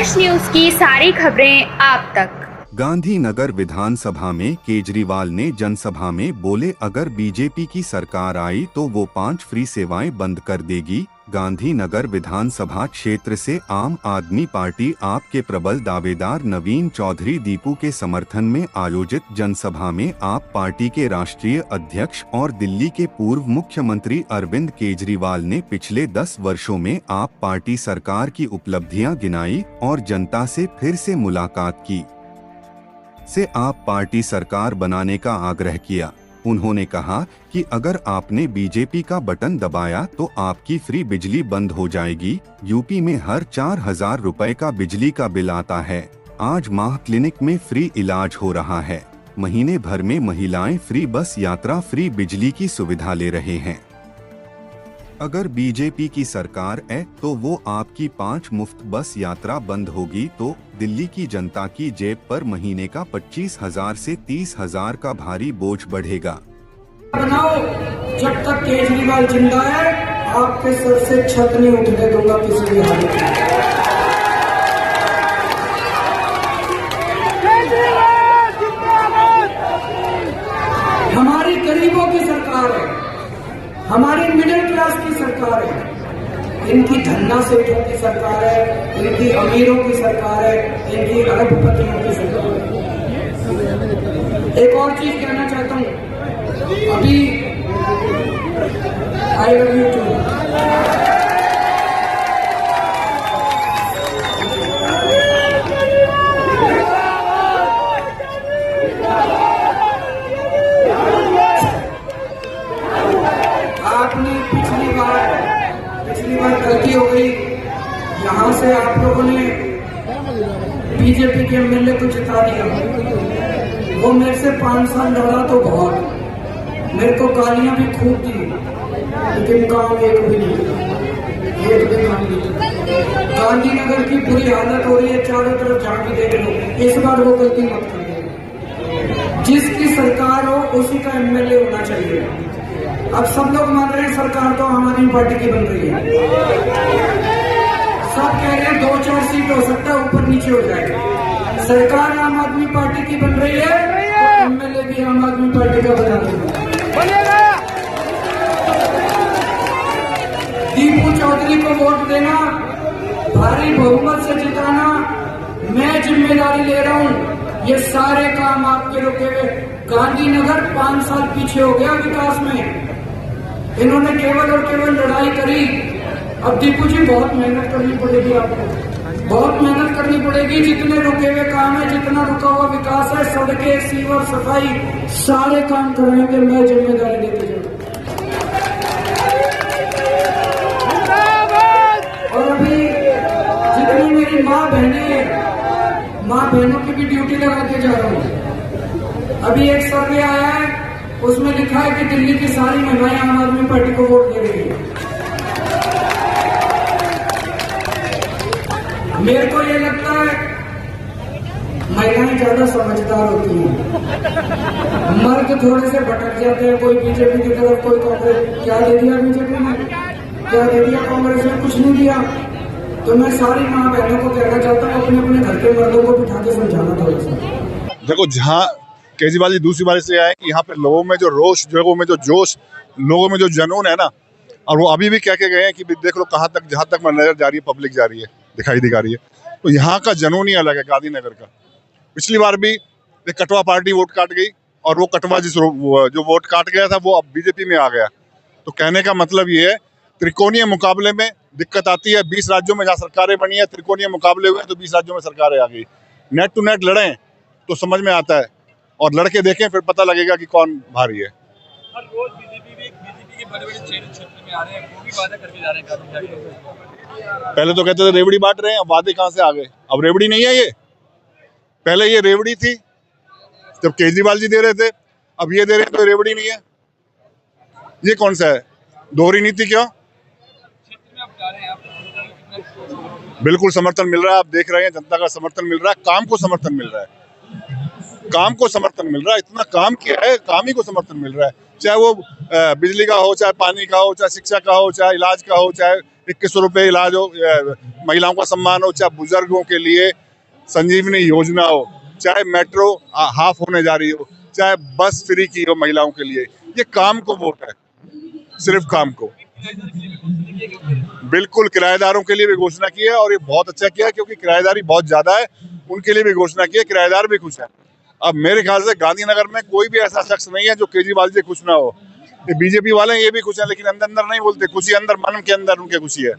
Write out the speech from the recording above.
स्पर्श न्यूज की सारी खबरें आप तक। गांधीनगर विधानसभा में केजरीवाल ने जनसभा में बोले, अगर बीजेपी की सरकार आई तो वो 5 फ्री सेवाएं बंद कर देगी। गांधीनगर विधानसभा क्षेत्र से आम आदमी पार्टी आप के प्रबल दावेदार नवीन चौधरी दीपू के समर्थन में आयोजित जनसभा में आप पार्टी के राष्ट्रीय अध्यक्ष और दिल्ली के पूर्व मुख्यमंत्री अरविंद केजरीवाल ने पिछले 10 वर्षों में आप पार्टी सरकार की उपलब्धियां गिनाई और जनता से फिर से मुलाकात की से आप पार्टी सरकार बनाने का आग्रह किया। उन्होंने कहा कि अगर आपने बीजेपी का बटन दबाया तो आपकी फ्री बिजली बंद हो जाएगी। यूपी में हर 4,000 रुपए का बिजली का बिल आता है। आज माह क्लिनिक में फ्री इलाज हो रहा है। महीने भर में महिलाएं फ्री बस यात्रा, फ्री बिजली की सुविधा ले रहे हैं। अगर बीजेपी की सरकार है तो वो आपकी 5 मुफ्त बस यात्रा बंद होगी तो दिल्ली की जनता की जेब पर महीने का 25,000 से 30,000 का भारी बोझ बढ़ेगा। बनाओ, जब तक केजरीवाल जिंदा है आपके सर से छत नहीं उठने दूंगा किसी भी हालत में। हमारी गरीबों की सरकार है, हमारी मिडिल क्लास की सरकार है। इनकी धन्ना सेठों की सरकार है, इनकी अमीरों की सरकार है, इनकी अरबपतियों की सरकार है। एक और चीज कहना चाहता हूं, अभी आई लव यू टू। आपने पिछली बार गलती हो गई, यहां से आप लोगों ने बीजेपी के एमएलए को जिता दिया। वो मेरे से 5 साल लड़ा तो बहुत, मेरे को गालियां भी खूब दी, लेकिन काम एक भी नहीं, एक भी काम नहीं। गांधीनगर की बुरी हालत हो रही है, चारों तरफ झांकी देख लो। इस बार वो गलती मत करिए। जिसकी सरकार हो उसी का एमएलए होना चाहिए। अब सब लोग मान रहे हैं सरकार तो आम आदमी पार्टी की बन रही है। सब कह रहे हैं 2-4 सीट हो सकता है, ऊपर नीचे हो जाएगा। सरकार आम आदमी पार्टी की बन रही है तो एमएलए भी आम आदमी पार्टी का बना देगा। दीपू चौधरी को वोट देना, भारी बहुमत से जिताना, मैं जिम्मेदारी ले रहा हूं। ये सारे काम आपके रुके हुए। गांधीनगर 5 साल पीछे हो गया विकास में। इन्होंने केवल और केवल लड़ाई करी। अब दीपू जी बहुत मेहनत करनी पड़ेगी आपको, बहुत मेहनत करनी पड़ेगी। जितने रुके हुए काम है, जितना रुका हुआ विकास है, सड़कें, सीवर, सफाई, सारे काम कराएंगे। मैं जिम्मेदारी लेके जाऊंगा। और अभी जितनी मेरी माँ बहनों की भी ड्यूटी लगा के जा रहा हूँ। अभी एक सर्वे आया है, उसमें लिखा है कि दिल्ली की सारी महिलाएं आम आदमी पार्टी को वोट दे रही है। मेरे को ये लगता है महिलाएं ज्यादा समझदार होती हैं, मर्द थोड़े से भटक जाते हैं, कोई बीजेपी की तरफ, कोई कांग्रेस। क्या दे दिया बीजेपी ने, क्या दे दिया कांग्रेस ने? कुछ नहीं दिया। तो मैं सारी माँ बहनों को कहना चाहता हूँ, अपने अपने घर के मर्दों को बिठा के समझाना थोड़ा सा। देखो, जहाँ केजरीवाल जी दूसरी बार इसलिए आए कि यहाँ पे लोगों में जो रोष, लोगों में जो जोश, लोगों में जो जुनून है ना, और वो अभी भी कह के गए हैं कि देख लो कहाँ तक, जहाँ तक नजर जा रही है, पब्लिक जा रही है, दिखाई दिखा रही है। तो यहाँ का जुनून ही अलग है गांधीनगर का। पिछली बार भी एक कटवा पार्टी वोट काट गई, और वो कटवा जो वोट काट गया था वो अब बीजेपी में आ गया। तो कहने का मतलब ये है, त्रिकोणीय मुकाबले में दिक्कत आती है। 20 राज्यों में जहाँ सरकारें बनी है, त्रिकोणीय मुकाबले हुए तो 20 राज्यों में सरकारें आ गई। नेट टू नेट लड़ें तो समझ में आता है, और लड़के देखें फिर पता लगेगा कि कौन भारी है। हर रोज बीजेपी के बड़े-बड़े क्षेत्र में आ रहे हैं, वो भी वादा करके जा रहे हैं। पहले तो कहते थे रेवड़ी बांट रहे हैं, अब वादे कहाँ से आ गए? अब रेवड़ी नहीं है ये, पहले ये रेवड़ी थी जब केजरीवाल जी दे रहे थे, अब ये दे रहे हैं तो रेवड़ी नहीं है। ये कौन सा है? दोहरी नीति क्यों? बिल्कुल समर्थन मिल रहा है, आप देख रहे हैं, जनता का समर्थन मिल रहा है, काम को समर्थन मिल रहा है, काम को समर्थन मिल रहा है। इतना काम किया है, काम ही को समर्थन मिल रहा है। चाहे वो बिजली का हो, चाहे पानी का हो, चाहे शिक्षा का हो, चाहे इलाज का हो, चाहे 2100 रुपये इलाज हो, महिलाओं का सम्मान हो, चाहे बुजुर्गों के लिए संजीवनी योजना हो, चाहे मेट्रो हाफ होने जा रही हो, चाहे बस फ्री की हो महिलाओं के लिए। ये काम को वोट है, सिर्फ काम को। बिल्कुल किराएदारों के लिए भी घोषणा की है और ये बहुत अच्छा किया है, क्योंकि किराएदारी बहुत ज्यादा है, उनके लिए भी घोषणा की है, किराएदार भी खुश है। अब मेरे ख्याल से गांधीनगर में कोई भी ऐसा शख्स नहीं है जो केजरीवाल से खुश ना हो। ये बीजेपी वाले ये भी खुश है, लेकिन अंदर अंदर नहीं बोलते, खुशी अंदर मन के अंदर उनके खुशी है।